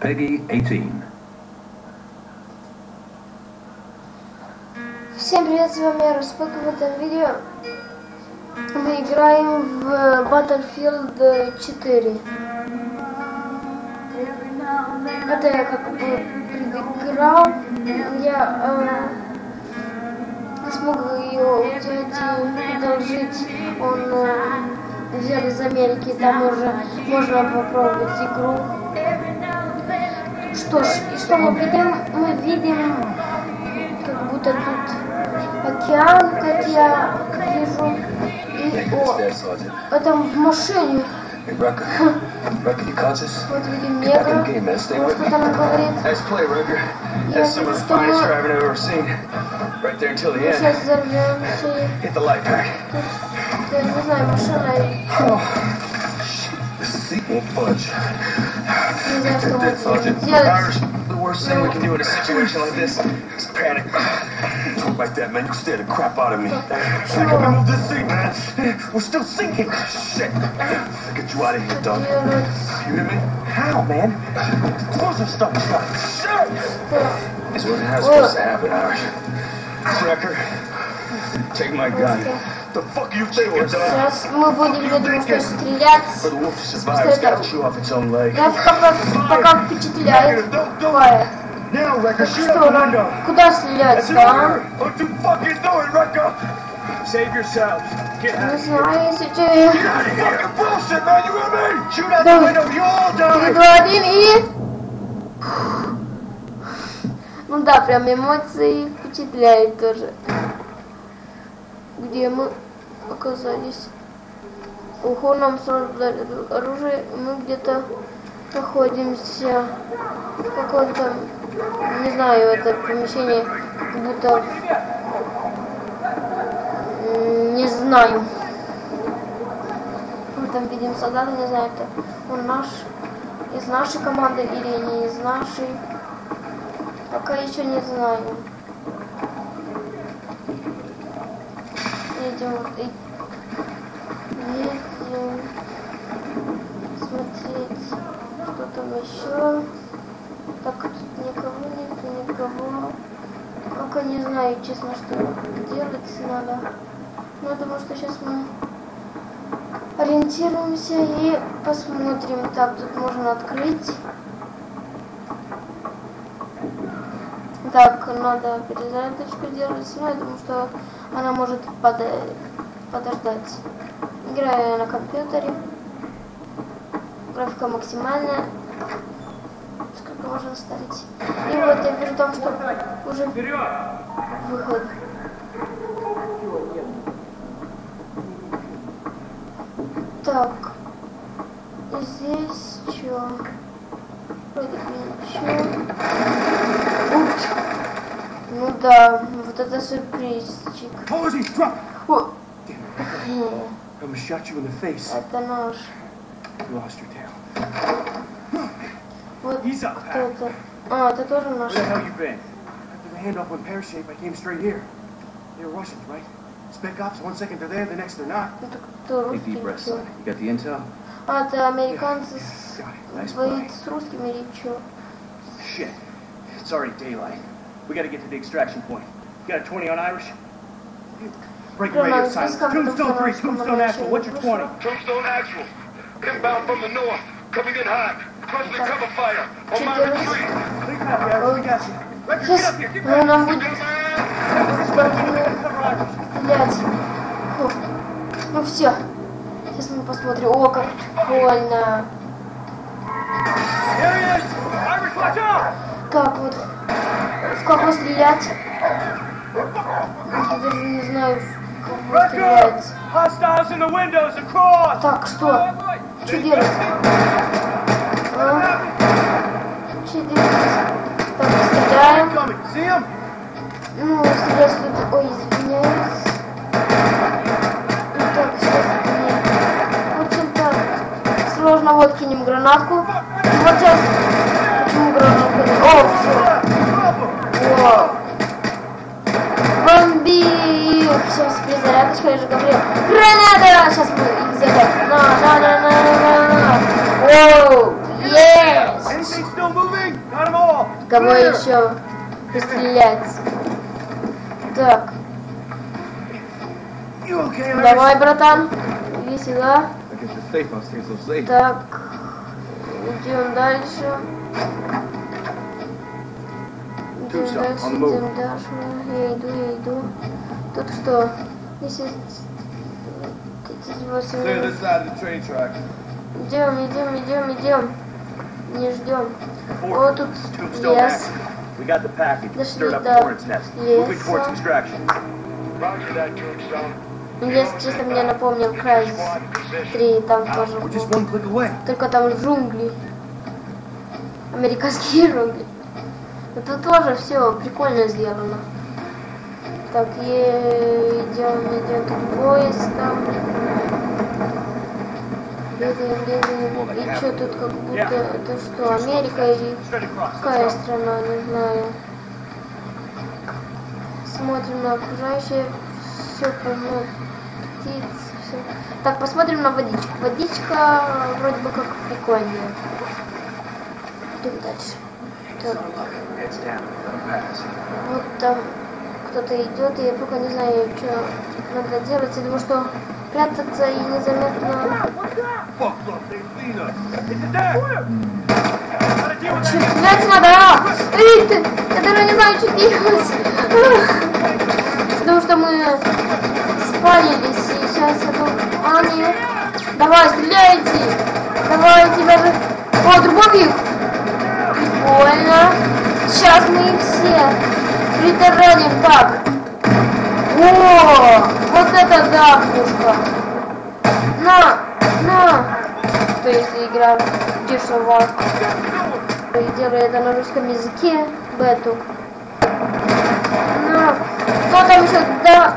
Peggy 18. Всем привет, с вами Распак. В этом видео мы играем в Battlefield 4. Это я как бы предыграл. Я смог ее у дяди одолжить. Он взял из Америки, там уже можно попробовать игру. Что ж, и что мы видим? Мы видим как будто тут океан, как я вижу. И это в машине. Вот видим негра. Вот что там говорит. Я вижу, что мы сейчас взорвемся. Я не знаю, машина. Не знаю, что мы будем делать. Worst thing we can do in a situation like this is panic. Talk like that, man. You scared the crap out of me. I can remove this seat, man. We're still sinking. Shit. I'll get you out of here, dog. You hear me? How, man? Explosive stuff. Shit. This wasn't how it's supposed to happen, Irish. Cracker, take my gun. The fuck you think you're doing? Сейчас мы будем, видимо, стрелять с пистолета. Пока впечатляет. Фаер. Что? Куда стрелять, да? Не знаю, если ты... Перед вами и... Ну да, прям эмоции впечатляют тоже. Где мы оказались? Ого, нам сразу дали оружие, мы где-то находимся в каком-то, не знаю, это помещение, как будто, не знаю. Мы там видим солдата, не знаю, это он наш, из нашей команды или не из нашей, пока еще не знаю. Едем смотреть, что там еще. Так, тут никого. Пока не знаю, честно, что делать надо. Но я думаю, что сейчас мы ориентируемся и посмотрим. Так, тут можно открыть. Так, надо перезарядочку делать, но я думаю, что она может подождать. Играю на компьютере. Графика максимальная. Сколько можно ставить? И вот я вижу там, что уже выход. Так. И здесь что? Вроде бы ничего. Ну да, вот это сюрпризчик. О! Это наш. Вот кто это? А, это тоже наш. Это кто русский? А, это американцы с русскими или что? Shit. It's already daylight. We gotta get to the extraction point. You got a 20 on Irish? Breaking radio silence. Tombstone 3, Tombstone Actual. What's your 20? Tombstone Actual. Inbound from the north. Coming in hot. Crushing the cover fire. On my retreat. Сейчас нам будет стрелять. Ну все. Сейчас мы посмотрим. О, как прикольно. Так вот. В кого стрелять? Я даже не знаю, в кого стрелять. Так, что? Что делать? Что делать? Так, стреляем. Ну, стрелять тут... Ой, извиняюсь. Так, сейчас мне... Очень так. Сложно, вот кинем гранатку. Вот сейчас... Почему гранатку? О, все. О. Бомби! Сейчас перезарядочка, я же говорил. Граната! Сейчас мы их взяли. На. Воу! Yes! Кого еще пострелять? Так. Давай, братан. Иди сюда. Так. Идем дальше. Идем дальше. Я иду. Тут что? Здесь есть... Идем. Не ждем. О, тут лес. Дошли до леса. Лес чисто мне напомнил Crysis 3, там тоже был. Только там джунгли. Американские джунгли. Но тут тоже все прикольно сделано. Так, идем, тут поезд там. Бегаем. И что тут как будто, это что, Америка или какая страна, не знаю. Смотрим на окружающее, все, по-моему, птицы, все. Так, посмотрим на водичку. Водичка вроде бы как прикольная. Идем дальше. Так. Вот там кто-то идет, и я пока не знаю, что надо делать. Я думаю, что прятаться и незаметно. Стрелять надо! Эй, ты! Я даже не знаю, что делать! Потому что мы спалились, и сейчас это... А, нет! Давай, стреляйте! Давай, тебя же... О, дробовик! Прикольно! Сейчас мы их все притараним так! О! Вот это да, пушка! На! То если игра дешево. И делаю это на русском языке, бету. Ну, кто там еще? Да,